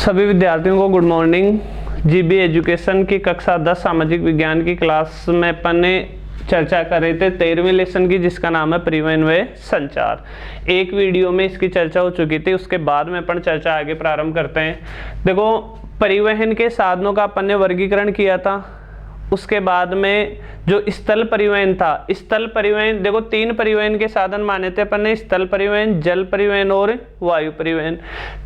सभी विद्यार्थियों को गुड मॉर्निंग। जीबी एजुकेशन की कक्षा 10 सामाजिक विज्ञान की क्लास में अपन ने चर्चा कर रहे थे 13वें लेसन की, जिसका नाम है परिवहन व संचार। एक वीडियो में इसकी चर्चा हो चुकी थी, उसके बाद में अपन चर्चा आगे प्रारंभ करते हैं। देखो, परिवहन के साधनों का अपन ने वर्गीकरण किया था। उसके बाद में जो स्थल परिवहन था, स्थल परिवहन देखो 3 परिवहन के साधन माने थे अपन ने, स्थल परिवहन, जल परिवहन और वायु परिवहन।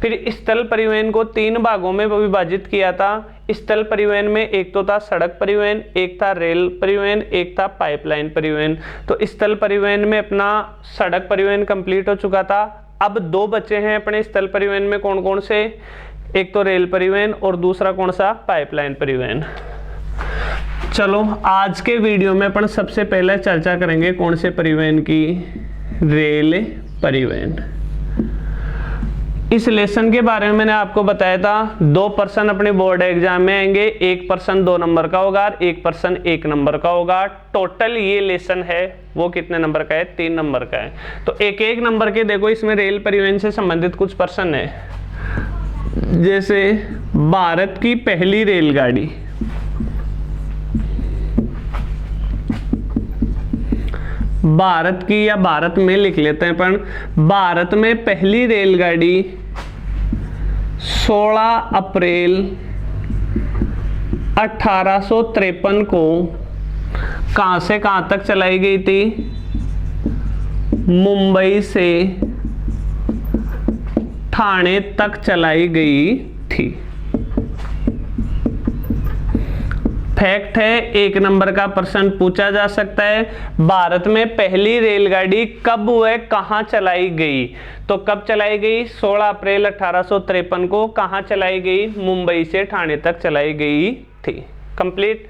फिर स्थल परिवहन को 3 भागों में विभाजित किया था। स्थल परिवहन में एक तो था सड़क परिवहन, एक था रेल परिवहन, एक था पाइपलाइन परिवहन। तो स्थल परिवहन में अपना सड़क परिवहन कंप्लीट हो चुका था। अब 2 बचे हैं अपने स्थल परिवहन में, कौन कौन से? एक तो रेल परिवहन और दूसरा कौन सा? पाइपलाइन परिवहन। चलो, आज के वीडियो में अपन सबसे पहले चर्चा करेंगे कौन से परिवहन की? रेल परिवहन। इस लेसन के बारे में मैंने आपको बताया था 2 पर्सन अपने बोर्ड एग्जाम में आएंगे, 1 पर्सन 2 नंबर का होगा और 1 पर्सन 1 नंबर का होगा। टोटल ये लेसन है वो कितने नंबर का है? 3 नंबर का है। तो एक एक नंबर के देखो, इसमें रेल परिवहन से संबंधित कुछ पर्सन है, जैसे भारत की पहली रेलगाड़ी, भारत की या भारत में लिख लेते हैं अपन। भारत में पहली रेलगाड़ी 16 अप्रैल 1853 को कहां से कहां तक चलाई गई थी? मुंबई से ठाणे तक चलाई गई थी। फैक्ट है, 1 नंबर का प्रश्न पूछा जा सकता है। भारत में पहली रेलगाड़ी कब व कहां चलाई गई? तो कब चलाई गई? 16 अप्रैल 1853 को। कहां चलाई गई? मुंबई से ठाणे तक चलाई गई थी। कंप्लीट।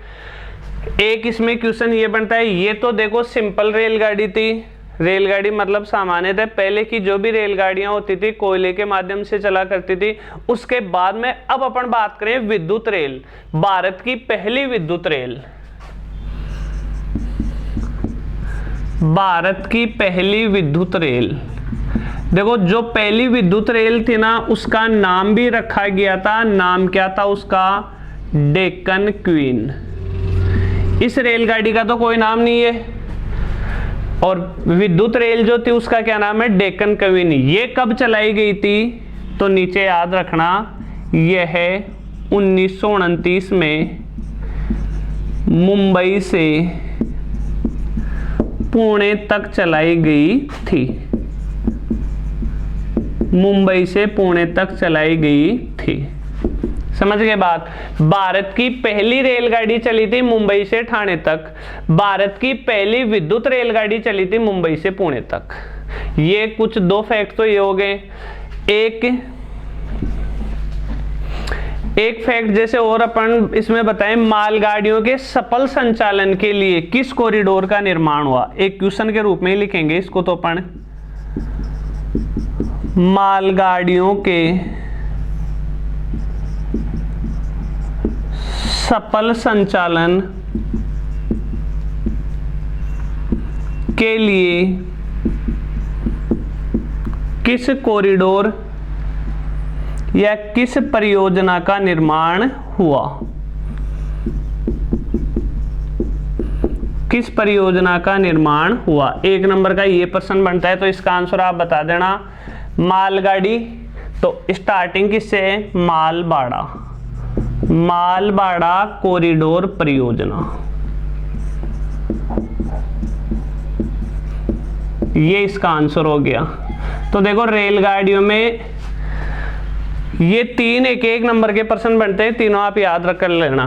एक इसमें क्वेश्चन ये बनता है, ये तो देखो सिंपल रेलगाड़ी थी। रेलगाड़ी मतलब सामान्यतः पहले की जो भी रेलगाड़ियां होती थी कोयले के माध्यम से चला करती थी। उसके बाद में अब अपन बात करें विद्युत रेल। भारत की पहली विद्युत रेल, भारत की पहली विद्युत रेल, देखो जो पहली विद्युत रेल थी ना, उसका नाम भी रखा गया था। नाम क्या था उसका? डेक्कन क्वीन। इस रेलगाड़ी का तो कोई नाम नहीं है, और विद्युत रेल जो थी उसका क्या नाम है? डेक्कन क्वीन। ये कब चलाई गई थी? तो नीचे याद रखना, यह 1929 में मुंबई से पुणे तक चलाई गई थी। मुंबई से पुणे तक चलाई गई थी। समझ गए बात? भारत की पहली रेलगाड़ी चली थी मुंबई से ठाणे तक। भारत की पहली विद्युत रेलगाड़ी चली थी मुंबई से पुणे तक। ये कुछ 2 फैक्ट तो ये हो गए। एक फैक्ट जैसे और अपन इसमें बताएं, मालगाड़ियों के सफल संचालन के लिए किस कॉरिडोर का निर्माण हुआ? एक क्वेश्चन के रूप में ही लिखेंगे इसको तो अपन। मालगाड़ियों के सफल संचालन के लिए किस कॉरिडोर या किस परियोजना का निर्माण हुआ? किस परियोजना का निर्माण हुआ? 1 नंबर का ये प्रश्न बनता है, तो इसका आंसर आप बता देना। मालगाड़ी तो स्टार्टिंग किससे है? मालबाड़ा, मालबाड़ा कॉरिडोर परियोजना। ये इसका आंसर हो गया। तो देखो रेलगाड़ियों में ये 3 एक नंबर के प्रश्न बनते हैं, तीनों आप याद रख कर लेना।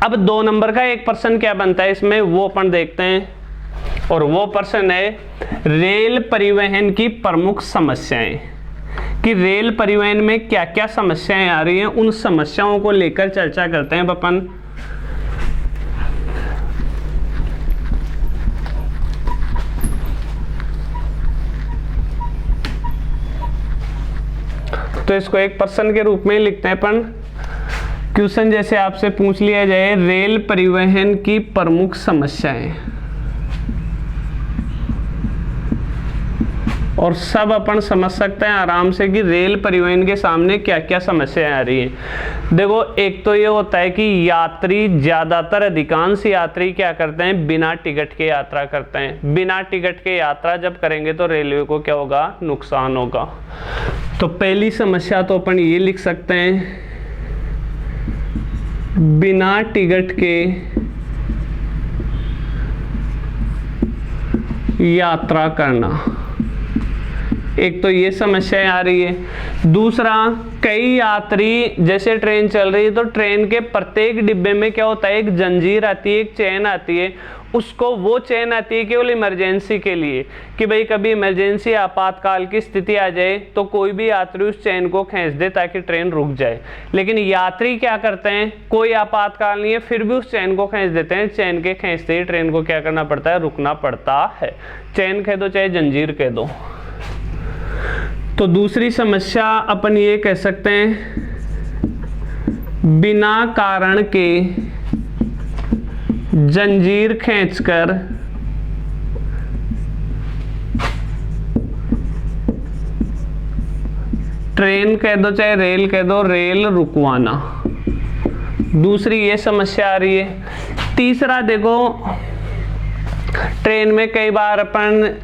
अब 2 नंबर का एक प्रश्न क्या बनता है इसमें, वो अपन देखते हैं, और वो प्रश्न है रेल परिवहन की प्रमुख समस्याएं। कि रेल परिवहन में क्या क्या समस्याएं आ रही हैं, उन समस्याओं को लेकर चर्चा करते हैं अपन। तो इसको एक प्रश्न के रूप में लिखते हैं अपन। क्वेश्चन जैसे आपसे पूछ लिया जाए, रेल परिवहन की प्रमुख समस्याएं, और सब अपन समझ सकते हैं आराम से कि रेल परिवहन के सामने क्या क्या समस्याएं आ रही हैं। देखो, एक तो ये होता है कि यात्री, ज़्यादातर अधिकांश यात्री क्या करते हैं, बिना टिकट के यात्रा करते हैं। बिना टिकट के यात्रा जब करेंगे तो रेलवे को क्या होगा, नुकसान होगा। तो पहली समस्या तो अपन ये लिख सकते हैं, बिना टिकट के यात्रा करना। एक तो ये समस्या आ रही है। दूसरा, कई यात्री, जैसे ट्रेन चल रही है तो ट्रेन के प्रत्येक डिब्बे में क्या होता है, एक जंजीर आती है, एक चेन आती है। उसको वो चेन आती है केवल इमरजेंसी के लिए, कि भाई कभी इमरजेंसी आपातकाल की स्थिति आ जाए तो कोई भी यात्री उस चेन को खींच दे ताकि ट्रेन रुक जाए। लेकिन यात्री क्या करते हैं, कोई आपातकाल नहीं है फिर भी उस चेन को खींच देते हैं। चेन के खींचते ही ट्रेन को क्या करना पड़ता है, रुकना पड़ता है। चेन कह दो चाहे जंजीर कह दो। तो दूसरी समस्या अपन ये कह सकते हैं, बिना कारण के जंजीर खींचकर ट्रेन कह दो चाहे रेल कह दो, रेल रुकवाना। दूसरी ये समस्या आ रही है। तीसरा देखो, ट्रेन में कई बार अपन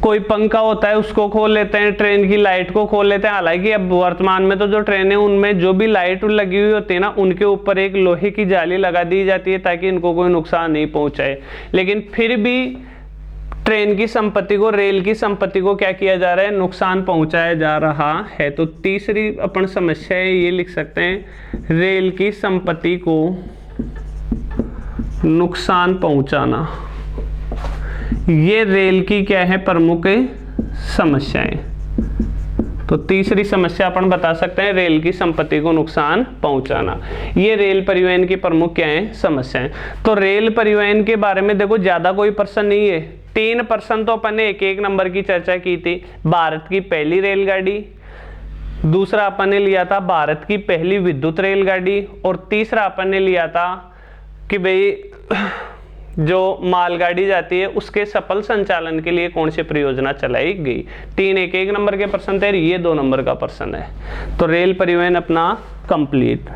कोई पंखा होता है उसको खोल लेते हैं, ट्रेन की लाइट को खोल लेते हैं। हालांकि अब वर्तमान में तो जो ट्रेन है उनमें जो भी लाइट लगी हुई होती है ना, उनके ऊपर एक लोहे की जाली लगा दी जाती है ताकि इनको कोई नुकसान नहीं पहुंचाए। लेकिन फिर भी ट्रेन की संपत्ति को, रेल की संपत्ति को क्या किया जा रहा है, नुकसान पहुंचाया जा रहा है। तो तीसरी अपन समस्या ये लिख सकते हैं, रेल की संपत्ति को नुकसान पहुंचाना। ये रेल की क्या है, प्रमुख समस्याएं। तो तीसरी समस्या अपन बता सकते हैं, रेल की संपत्ति को नुकसान पहुंचाना। ये रेल परिवहन की प्रमुख क्या है, समस्याएं। तो रेल परिवहन के बारे में देखो ज्यादा कोई प्रश्न नहीं है। 3 प्रश्न तो अपन ने एक एक नंबर की चर्चा की थी। भारत की पहली रेलगाड़ी, दूसरा अपन ने लिया था भारत की पहली विद्युत रेलगाड़ी, और तीसरा अपन ने लिया था कि भाई जो मालगाड़ी जाती है उसके सफल संचालन के लिए कौन सी परियोजना चलाई गई। 3 एक एक नंबर के प्रश्न थे, ये 2 नंबर का प्रश्न है। तो रेल परिवहन अपना कंप्लीट।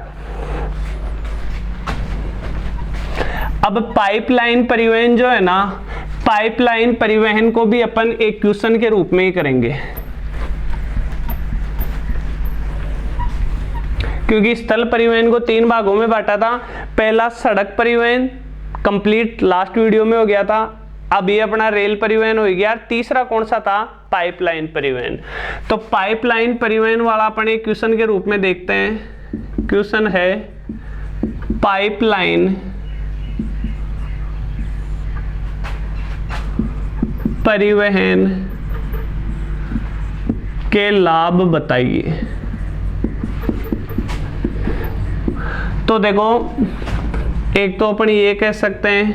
अब पाइपलाइन परिवहन जो है ना, पाइपलाइन परिवहन को भी अपन एक क्वेश्चन के रूप में ही करेंगे, क्योंकि स्थल परिवहन को 3 भागों में बांटा था। पहला सड़क परिवहन कंप्लीट लास्ट वीडियो में हो गया था। अब ये अपना रेल परिवहन हो गया। तीसरा कौन सा था, पाइपलाइन परिवहन। तो पाइपलाइन परिवहन वाला अपन एक क्वेश्चन के रूप में देखते हैं। क्वेश्चन है, पाइपलाइन परिवहन के लाभ बताइए। तो देखो, एक तो अपन ये कह सकते हैं,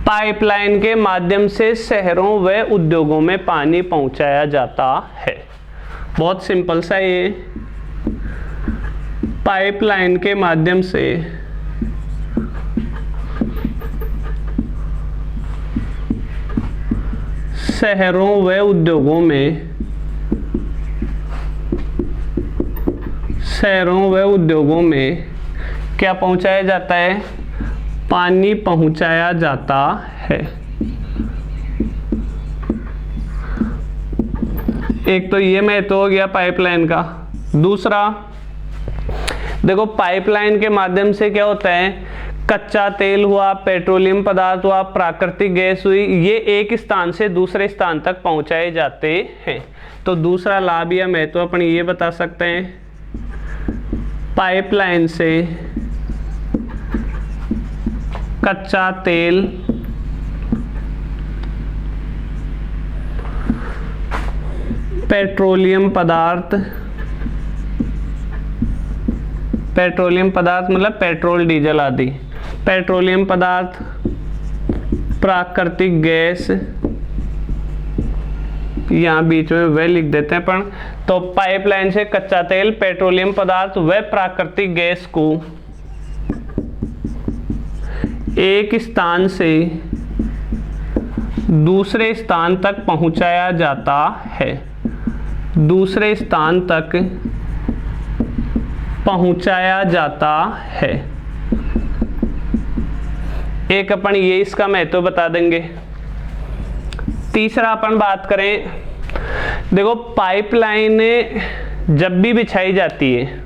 पाइपलाइन के माध्यम से शहरों व उद्योगों में पानी पहुंचाया जाता है। बहुत सिंपल सा ये, पाइपलाइन के माध्यम से शहरों व उद्योगों में, शहरों व उद्योगों में क्या पहुंचाया जाता है, पानी पहुंचाया जाता है। एक तो ये महत्व हो गया पाइपलाइन का। दूसरा देखो, पाइपलाइन के माध्यम से क्या होता है, कच्चा तेल हुआ, पेट्रोलियम पदार्थ हुआ, प्राकृतिक गैस हुई, ये एक स्थान से दूसरे स्थान तक पहुंचाए जाते हैं। तो दूसरा लाभ या महत्व अपन ये बता सकते हैं, पाइपलाइन से कच्चा तेल, पेट्रोलियम पदार्थ, पेट्रोलियम पदार्थ मतलब पेट्रोल डीजल आदि, पेट्रोलियम पदार्थ, प्राकृतिक गैस, यहाँ बीच में वह लिख देते हैं अपन। तो पाइपलाइन से कच्चा तेल, पेट्रोलियम पदार्थ व प्राकृतिक गैस को एक स्थान से दूसरे स्थान तक पहुंचाया जाता है, दूसरे स्थान तक पहुंचाया जाता है। एक अपन ये इसका महत्व बता देंगे। तीसरा अपन बात करें, देखो पाइपलाइन जब भी बिछाई जाती है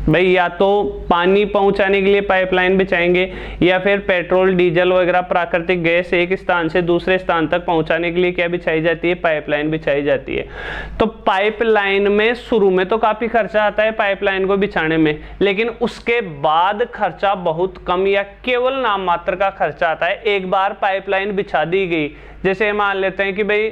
भाई, या तो पानी पहुंचाने के लिए पाइपलाइन बिछाएंगे या फिर पेट्रोल डीजल वगैरह प्राकृतिक गैस एक स्थान से दूसरे स्थान तक पहुंचाने के लिए क्या बिछाई जाती है, पाइपलाइन बिछाई जाती है। तो पाइपलाइन में शुरू में तो काफी खर्चा आता है पाइपलाइन को बिछाने में, लेकिन उसके बाद खर्चा बहुत कम या केवल नाम मात्र का खर्चा आता है। एक बार पाइपलाइन बिछा दी गई, जैसे मान लेते हैं कि भाई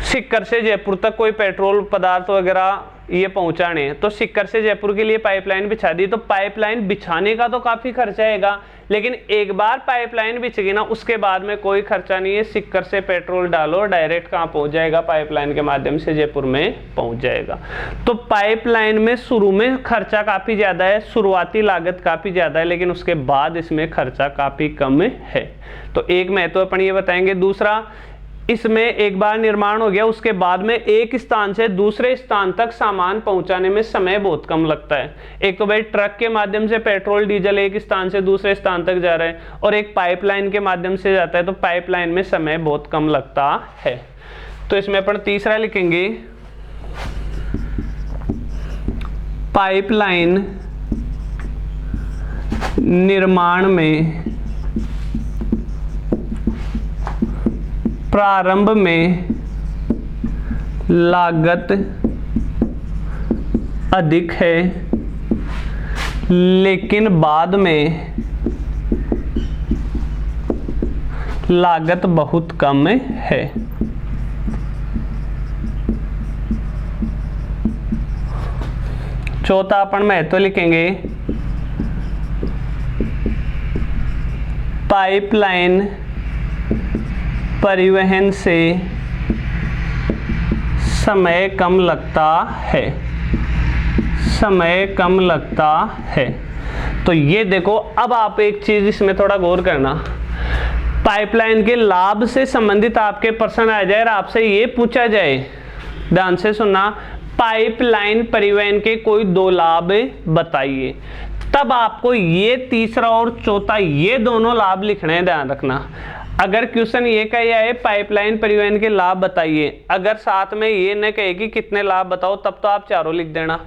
सीकर से जयपुर तक कोई पेट्रोल पदार्थ वगैरह ये पहुंचाने हैं, तो सीकर से जयपुर के लिए पाइपलाइन बिछा दी, तो पाइपलाइन बिछाने का तो काफी खर्चा आएगा, लेकिन एक बार पाइपलाइन बिछ गई ना उसके बाद में कोई खर्चा नहीं है। सीकर से पेट्रोल डालो, डायरेक्ट कहाँ पहुंच जाएगा, पाइपलाइन के माध्यम से जयपुर में पहुंच जाएगा। तो पाइपलाइन में शुरू में खर्चा काफी ज्यादा है, शुरुआती लागत काफी ज्यादा है, लेकिन उसके बाद इसमें खर्चा काफी कम है। तो एक महत्व अपन ये बताएंगे। दूसरा, इसमें एक बार निर्माण हो गया उसके बाद में एक स्थान से दूसरे स्थान तक सामान पहुंचाने में समय बहुत कम लगता है। एक तो भाई ट्रक के माध्यम से पेट्रोल डीजल एक स्थान से दूसरे स्थान तक जा रहे हैं और एक पाइपलाइन के माध्यम से जाता है, तो पाइपलाइन में समय बहुत कम लगता है। तो इसमें अपन तीसरा लिखेंगे, पाइपलाइन निर्माण में प्रारंभ में लागत अधिक है, लेकिन बाद में लागत बहुत कम है। चौथा अपन महत्व लिखेंगे, पाइपलाइन परिवहन से समय कम लगता है, समय कम लगता है। तो ये देखो, अब आप एक चीज इसमें थोड़ा गौर करना, पाइपलाइन के लाभ से संबंधित आपके प्रश्न आ जाए और आपसे ये पूछा जाए, ध्यान से सुनना, पाइपलाइन परिवहन के कोई दो लाभ बताइए, तब आपको ये तीसरा और चौथा ये दोनों लाभ लिखने हैं, ध्यान रखना। अगर क्वेश्चन ये कहा है पाइपलाइन परिवहन के लाभ बताइए, अगर साथ में ये न कहे कि कितने लाभ बताओ, तब तो आप चारों लिख देना।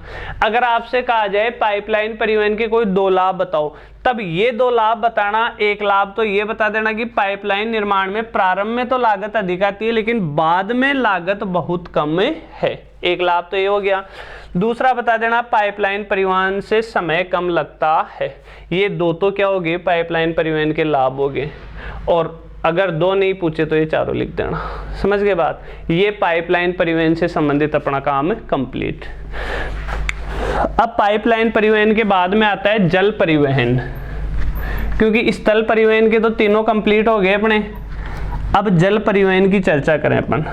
अगर आपसे कहा जाए पाइपलाइन परिवहन के कोई दो लाभ बताओ, तब ये दो लाभ बताना। एक लाभ तो ये बता देना कि पाइपलाइन निर्माण में प्रारंभ में तो लागत अधिक आती है, लेकिन बाद में लागत बहुत कम है। एक लाभ तो ये हो गया। दूसरा बता देना, पाइपलाइन परिवहन से समय कम लगता है। ये दो तो क्या हो गए, पाइपलाइन परिवहन के लाभ हो गए। और अगर दो नहीं पूछे तो ये चारों लिख देना। समझ गए बात? ये पाइपलाइन परिवहन से संबंधित अपना काम कंप्लीट। अब पाइपलाइन परिवहन के बाद में आता है जल परिवहन, क्योंकि स्थल परिवहन के तो तीनों कंप्लीट हो गए अपने। अब जल परिवहन की चर्चा करें अपन।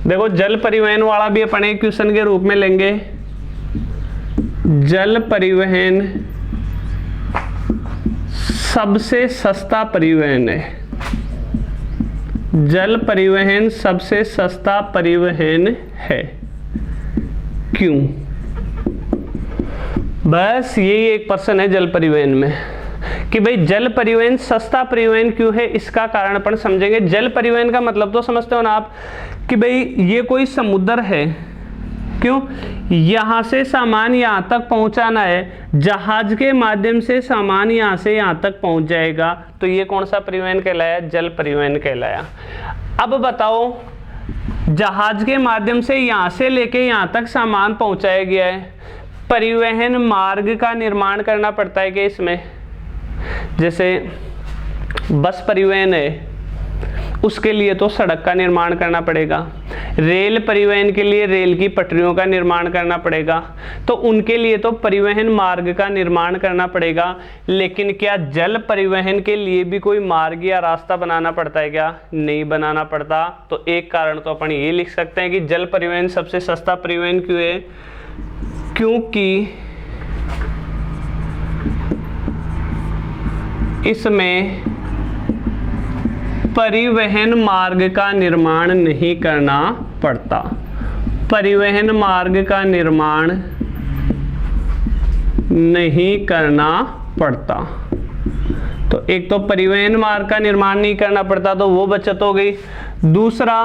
देखो, जल परिवहन वाला भी अपन एक क्वेश्चन के रूप में लेंगे। जल परिवहन सबसे सस्ता परिवहन है। जल परिवहन सबसे सस्ता परिवहन है। क्यों? बस यही एक प्रश्न है जल परिवहन में कि भाई जल परिवहन सस्ता परिवहन क्यों है। इसका कारण अपन समझेंगे। जल परिवहन का मतलब तो समझते हो ना आप कि भाई ये कोई समुद्र है, क्यों? यहां से सामान यहां तक पहुंचाना है, जहाज के माध्यम से सामान यहां से यहां तक पहुंच जाएगा, तो ये कौन सा परिवहन कहलाया? जल परिवहन कहलाया। अब बताओ, जहाज के माध्यम से यहां से लेके यहां तक सामान पहुंचाया गया है, परिवहन मार्ग का निर्माण करना पड़ता है कि इसमें, जैसे बस परिवहन है, उसके लिए तो सड़क का निर्माण करना पड़ेगा। रेल परिवहन के लिए रेल की पटरियों का निर्माण करना पड़ेगा, तो उनके लिए तो परिवहन मार्ग का निर्माण करना पड़ेगा। लेकिन क्या जल परिवहन के लिए भी कोई मार्ग या रास्ता बनाना पड़ता है क्या? नहीं बनाना पड़ता। तो एक कारण तो अपन ये लिख सकते हैं कि जल परिवहन सबसे सस्ता परिवहन क्यों है? क्योंकि इसमें परिवहन मार्ग का निर्माण नहीं करना पड़ता। परिवहन मार्ग का निर्माण नहीं करना पड़ता। तो एक तो परिवहन मार्ग का निर्माण नहीं करना पड़ता, तो वो बचत हो गई। दूसरा,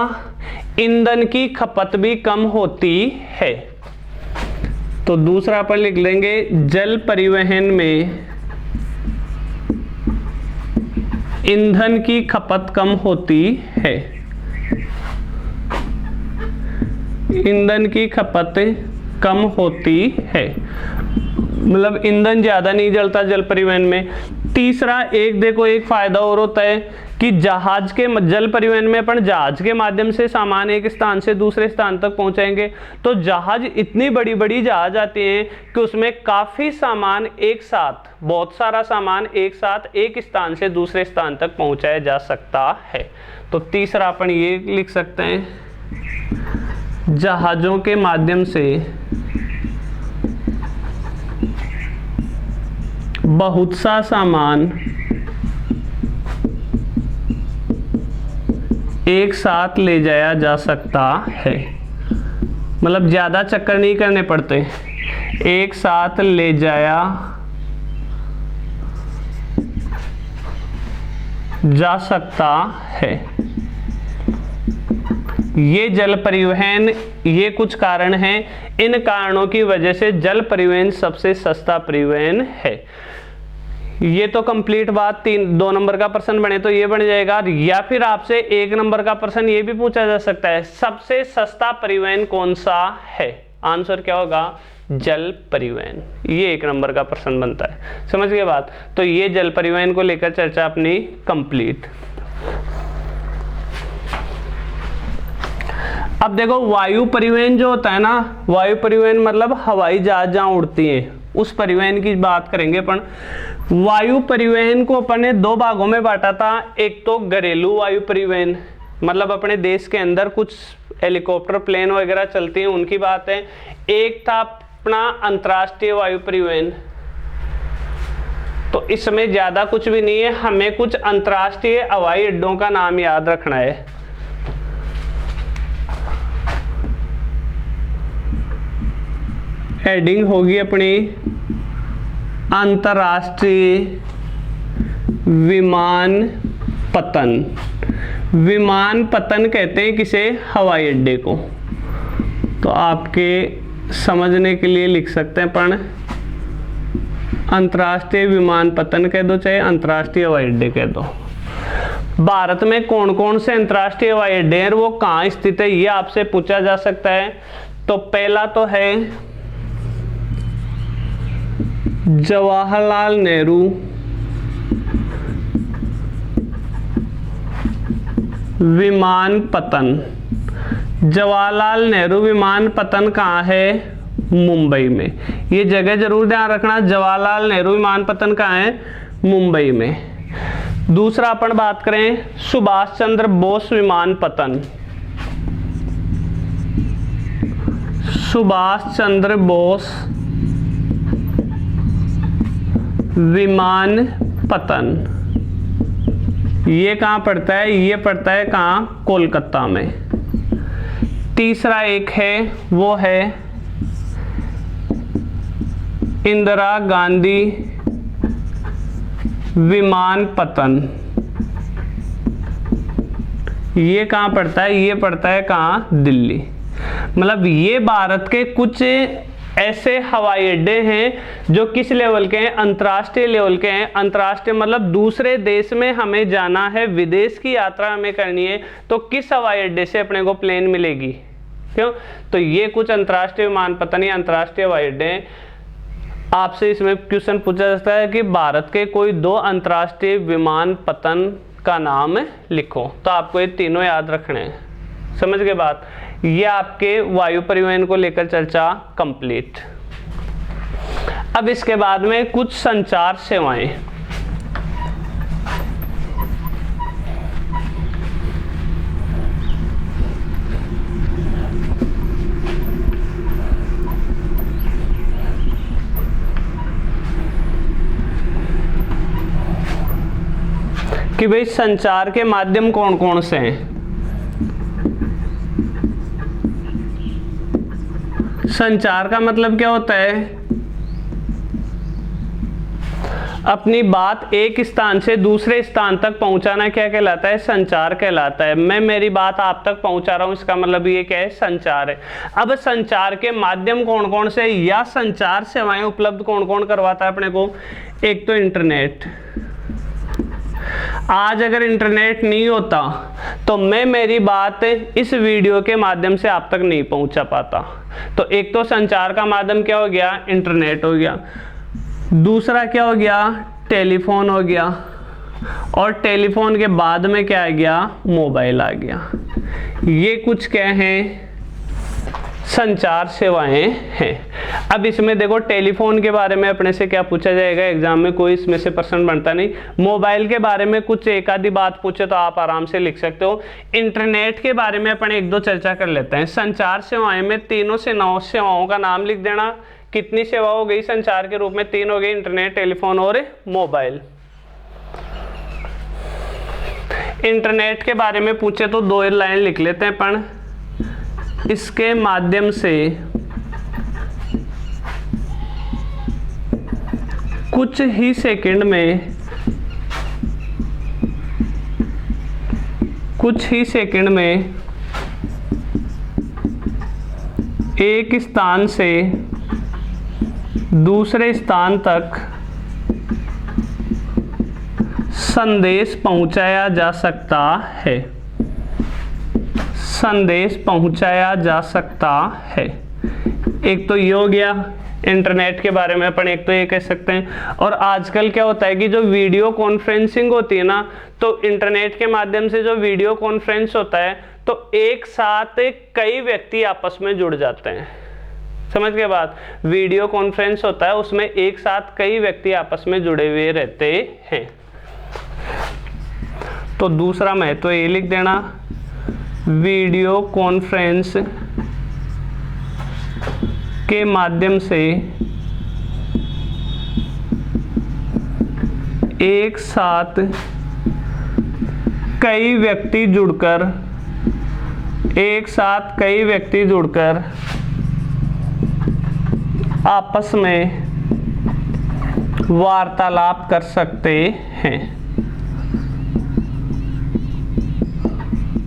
ईंधन की खपत भी कम होती है। तो दूसरा अपन लिख लेंगे, जल परिवहन में ईंधन की खपत कम होती है। ईंधन की खपत कम होती है, मतलब ईंधन ज्यादा नहीं जलता जल परिवहन में। तीसरा, एक देखो एक फायदा और होता है कि जहाज के जल परिवहन में अपन जहाज के माध्यम से सामान एक स्थान से दूसरे स्थान तक पहुंचाएंगे। तो जहाज, इतनी बड़ी बड़ी जहाज आती हैं कि उसमें काफी सामान एक साथ, बहुत सारा सामान एक साथ एक स्थान से दूसरे स्थान तक पहुंचाया जा सकता है। तो तीसरा अपन ये लिख सकते हैं, जहाजों के माध्यम से बहुत सा सामान एक साथ ले जाया जा सकता है। मतलब ज्यादा चक्कर नहीं करने पड़ते, एक साथ ले जाया जा सकता है। ये जल परिवहन, ये कुछ कारण हैं। इन कारणों की वजह से जल परिवहन सबसे सस्ता परिवहन है। ये तो कंप्लीट बात। 2 नंबर का प्रश्न बने तो ये बन जाएगा। या फिर आपसे 1 नंबर का प्रश्न ये भी पूछा जा सकता है, सबसे सस्ता परिवहन कौन सा है? आंसर क्या होगा? जल परिवहन। ये 1 नंबर का प्रश्न बनता है। समझ गए बात? तो ये जल परिवहन को लेकर चर्चा अपनी कंप्लीट। अब देखो, वायु परिवहन जो होता है ना, वायु परिवहन मतलब हवाई जहाज जहां उड़ती हैं, उस परिवहन की बात करेंगे अपन। वायु परिवहन को अपन ने 2 भागों में बांटा था। एक तो घरेलू वायु परिवहन, मतलब अपने देश के अंदर कुछ हेलीकॉप्टर, प्लेन वगैरह चलती हैं, उनकी बात है। एक था अपना अंतर्राष्ट्रीय वायु परिवहन। तो इसमें ज्यादा कुछ भी नहीं है, हमें कुछ अंतर्राष्ट्रीय हवाई अड्डों का नाम याद रखना है। हेडिंग होगी अपनी अंतर्राष्ट्रीय विमानपत्तन। विमानपत्तन कहते हैं किसे? हवाई अड्डे को। तो आपके समझने के लिए लिख सकते हैं अपन, अंतर्राष्ट्रीय विमानपत्तन कह दो, चाहे अंतर्राष्ट्रीय हवाई अड्डे कह दो। भारत में कौन कौन से अंतर्राष्ट्रीय हवाई अड्डे हैं, वो कहाँ स्थित है, ये आपसे पूछा जा सकता है। तो पहला तो है जवाहरलाल नेहरू विमानपत्तन। जवाहरलाल नेहरू विमानपत्तन कहाँ है? मुंबई में। ये जगह जरूर ध्यान रखना, जवाहरलाल नेहरू विमानपत्तन कहाँ है? मुंबई में। दूसरा अपन बात करें सुभाष चंद्र बोस विमानपत्तन। सुभाष चंद्र बोस विमानपत्तन, ये कहाँ पड़ता है? ये पड़ता है कहाँ? कोलकाता में। तीसरा एक है, वो है इंदिरा गांधी विमानपत्तन। ये कहाँ पड़ता है? ये पड़ता है कहाँ? दिल्ली। मतलब ये भारत के कुछ ऐसे हवाई अड्डे हैं जो किस लेवल के हैं? अंतर्राष्ट्रीय लेवल के हैं। अंतर्राष्ट्रीय मतलब दूसरे देश में हमें जाना है, विदेश की यात्रा हमें करनी है, तो किस हवाई अड्डे से अपने को प्लेन मिलेगी? क्यों? तो ये कुछ अंतर्राष्ट्रीय विमानपत्तन या अंतर्राष्ट्रीय हवाई अड्डे हैं। आपसे इसमें क्वेश्चन पूछा जाता है कि भारत के कोई 2 अंतर्राष्ट्रीय विमानपत्तन का नाम लिखो। तो आपको ये तीनों याद रखने हैं। समझ गए बात? ये आपके वायु परिवहन को लेकर चर्चा कंप्लीट। अब इसके बाद में कुछ संचार सेवाएं। कि भाई संचार के माध्यम कौन कौन से हैं। संचार का मतलब क्या होता है? अपनी बात एक स्थान से दूसरे स्थान तक पहुंचाना क्या कहलाता है? संचार कहलाता है। मैं मेरी बात आप तक पहुंचा रहा हूं, इसका मतलब ये क्या है? संचार है। अब संचार के माध्यम कौन कौन से या संचार सेवाएं उपलब्ध कौन कौन करवाता है अपने को? एक तो इंटरनेट। आज अगर इंटरनेट नहीं होता तो मैं मेरी बात इस वीडियो के माध्यम से आप तक नहीं पहुंचा पाता। तो एक तो संचार का माध्यम क्या हो गया? इंटरनेट हो गया। दूसरा क्या हो गया? टेलीफोन हो गया। और टेलीफोन के बाद में क्या आ गया? मोबाइल आ गया। ये कुछ क्या है? संचार सेवाएं हैं। अब इसमें देखो टेलीफोन के बारे में अपने से क्या पूछा जाएगा एग्जाम में, कोई इसमें से प्रश्न बनता नहीं। मोबाइल के बारे में कुछ एक आधी बात पूछे तो आप आराम से लिख सकते हो। इंटरनेट के बारे में अपन एक दो चर्चा कर लेते हैं। संचार सेवाएं में तीनों से 9 सेवाओं का नाम लिख देना। कितनी सेवा हो गई संचार के रूप में? 3 हो गई, इंटरनेट, टेलीफोन और मोबाइल। इंटरनेट के बारे में पूछे तो 2 लाइन लिख लेते हैं अपन। इसके माध्यम से कुछ ही सेकंड में एक स्थान से दूसरे स्थान तक संदेश पहुंचाया जा सकता है। संदेश पहुंचाया जा सकता है। एक तो ये हो गया इंटरनेट के बारे में अपन एक तो ये कह सकते हैं। और आजकल क्या होता है कि जो वीडियो कॉन्फ्रेंसिंग होती है ना, तो इंटरनेट के माध्यम से जो वीडियो कॉन्फ्रेंस होता है तो एक साथ कई व्यक्ति आपस में जुड़ जाते हैं। समझ गए बात? वीडियो कॉन्फ्रेंस होता है उसमें एक साथ कई व्यक्ति आपस में जुड़े हुए रहते हैं। तो दूसरा मैं तो ये लिख देना, वीडियो कॉन्फ्रेंस के माध्यम से एक साथ कई व्यक्ति जुड़कर आपस में वार्तालाप कर सकते हैं।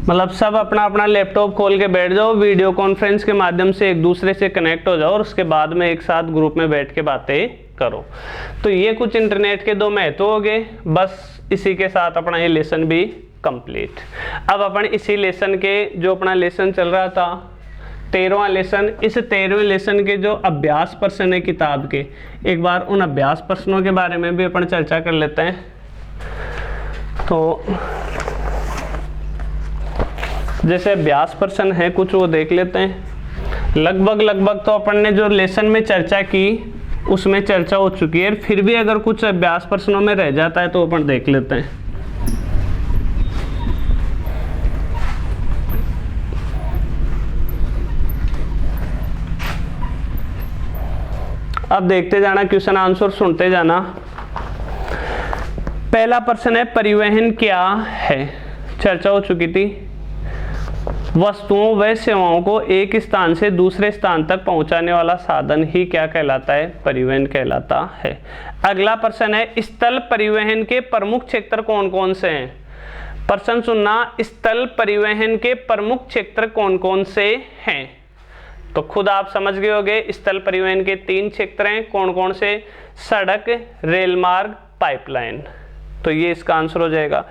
मतलब सब अपना अपना लैपटॉप खोल के बैठ जाओ, वीडियो कॉन्फ्रेंस के माध्यम से एक दूसरे से कनेक्ट हो जाओ और उसके बाद में एक साथ ग्रुप में बैठ के बातें करो। तो ये कुछ इंटरनेट के 2 महत्व हो गए। बस इसी के साथ अपना ये लेसन भी कंप्लीट। अब अपन इसी लेसन के जो अपना लेसन चल रहा था 13वां लेसन, इस 13वें लेसन के जो अभ्यास प्रश्न है किताब के, एक बार उन अभ्यास प्रश्नों के बारे में भी अपन चर्चा कर लेते हैं। तो जैसे अभ्यास प्रश्न है कुछ वो देख लेते हैं। लगभग तो अपन ने जो लेसन में चर्चा की उसमें चर्चा हो चुकी है, फिर भी अगर कुछ अभ्यास प्रश्नों में रह जाता है तो अपन देख लेते हैं। अब देखते जाना, क्वेश्चन आंसर सुनते जाना। पहला प्रश्न है परिवहन क्या है? चर्चा हो चुकी थी। वस्तुओं व सेवाओं को एक स्थान से दूसरे स्थान तक पहुंचाने वाला साधन ही क्या कहलाता है? परिवहन कहलाता है। अगला प्रश्न है स्थल परिवहन के प्रमुख क्षेत्र कौन कौन से हैं? प्रश्न सुनना, स्थल परिवहन के प्रमुख क्षेत्र कौन कौन से हैं? तो खुद आप समझ गए होंगे। स्थल परिवहन के 3 क्षेत्र हैं। कौन कौन से? सड़क, रेल मार्ग, पाइपलाइन। तो ये इसका आंसर हो जाएगा।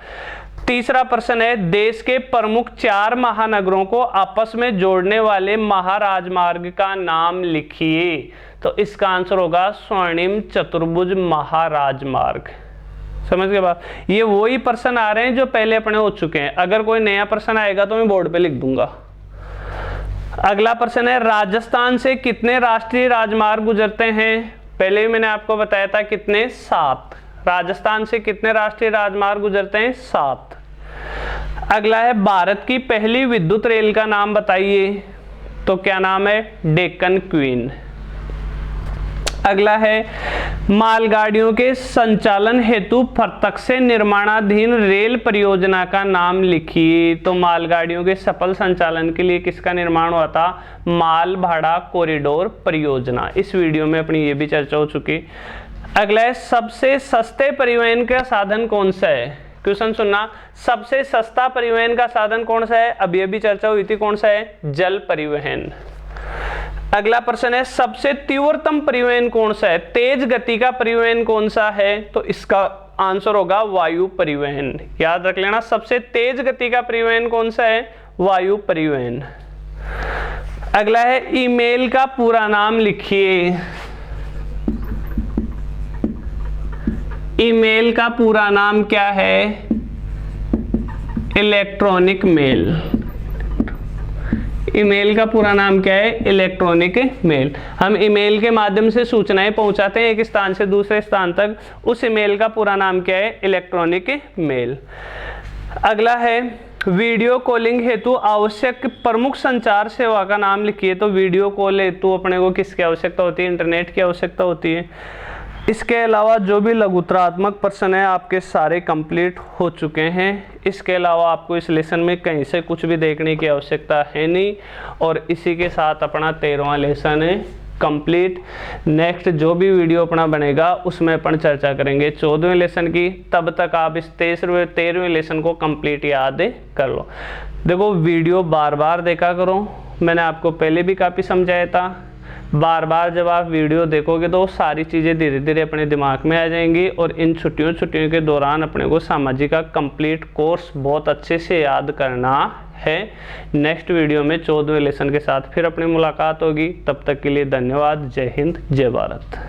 तीसरा प्रश्न है देश के प्रमुख 4 महानगरों को आपस में जोड़ने वाले महाराजमार्ग का नाम लिखिए। तो इसका आंसर होगा स्वर्णिम चतुर्भुज महाराजमार्ग। समझ के बाद ये वही प्रश्न आ रहे हैं जो पहले अपने हो चुके हैं। अगर कोई नया प्रश्न आएगा तो मैं बोर्ड पे लिख दूंगा। अगला प्रश्न है, राजस्थान से कितने राष्ट्रीय राजमार्ग गुजरते हैं? पहले ही मैंने आपको बताया था कितने, 7। राजस्थान से कितने राष्ट्रीय राजमार्ग गुजरते हैं? 7। अगला है, भारत की पहली विद्युत रेल का नाम बताइए। तो क्या नाम है? डेक्कन क्वीन। अगला है, मालगाड़ियों के संचालन हेतु प्रत्यक्ष से निर्माणाधीन रेल परियोजना का नाम लिखिए। तो मालगाड़ियों के सफल संचालन के लिए किसका निर्माण हुआ था? माल भाड़ा कॉरिडोर परियोजना। इस वीडियो में अपनी ये भी चर्चा हो चुकी। अगला है, सबसे सस्ते परिवहन का साधन कौन सा है? क्वेश्चन सुनना, सबसे सस्ता परिवहन का साधन कौन सा है? अब ये भी चर्चा हुई थी, कौन सा है? जल परिवहन। अगला प्रश्न है, सबसे तीव्रतम परिवहन कौन सा है? तेज गति का परिवहन कौन सा है? तो इसका आंसर होगा वायु परिवहन। याद रख लेना, सबसे तेज गति का परिवहन कौन सा है? वायु परिवहन। अगला है, ईमेल का पूरा नाम लिखिए। ईमेल का पूरा नाम क्या है? Electronic mail. ईमेल का पूरा नाम क्या है? Electronic mail. हम ईमेल के माध्यम से सूचनाएं पहुंचाते हैं एक स्थान से दूसरे स्थान तक, उस ईमेल का पूरा नाम क्या है? Electronic mail. अगला है, वीडियो कॉलिंग हेतु आवश्यक प्रमुख संचार सेवा का नाम लिखिए। तो वीडियो कॉल हेतु अपने को किसकी आवश्यकता होती है? इंटरनेट की आवश्यकता होती है। इसके अलावा जो भी लघुत्रात्मक प्रश्न है आपके सारे कंप्लीट हो चुके हैं। इसके अलावा आपको इस लेसन में कहीं से कुछ भी देखने की आवश्यकता है नहीं। और इसी के साथ अपना 13वां लेसन है कंप्लीट। नेक्स्ट जो भी वीडियो अपना बनेगा उसमें अपन चर्चा करेंगे 14वें लेसन की। तब तक आप इस 13वें लेसन को कंप्लीट याद कर लो। देखो, वीडियो बार बार देखा करो। मैंने आपको पहले भी काफ़ी समझाया था। बार बार जब आप वीडियो देखोगे तो सारी चीज़ें धीरे धीरे अपने दिमाग में आ जाएंगी। और इन छुट्टियों के दौरान अपने को सामाजिक का कंप्लीट कोर्स बहुत अच्छे से याद करना है। नेक्स्ट वीडियो में 14वें लेसन के साथ फिर अपनी मुलाकात होगी। तब तक के लिए धन्यवाद। जय हिंद, जय भारत।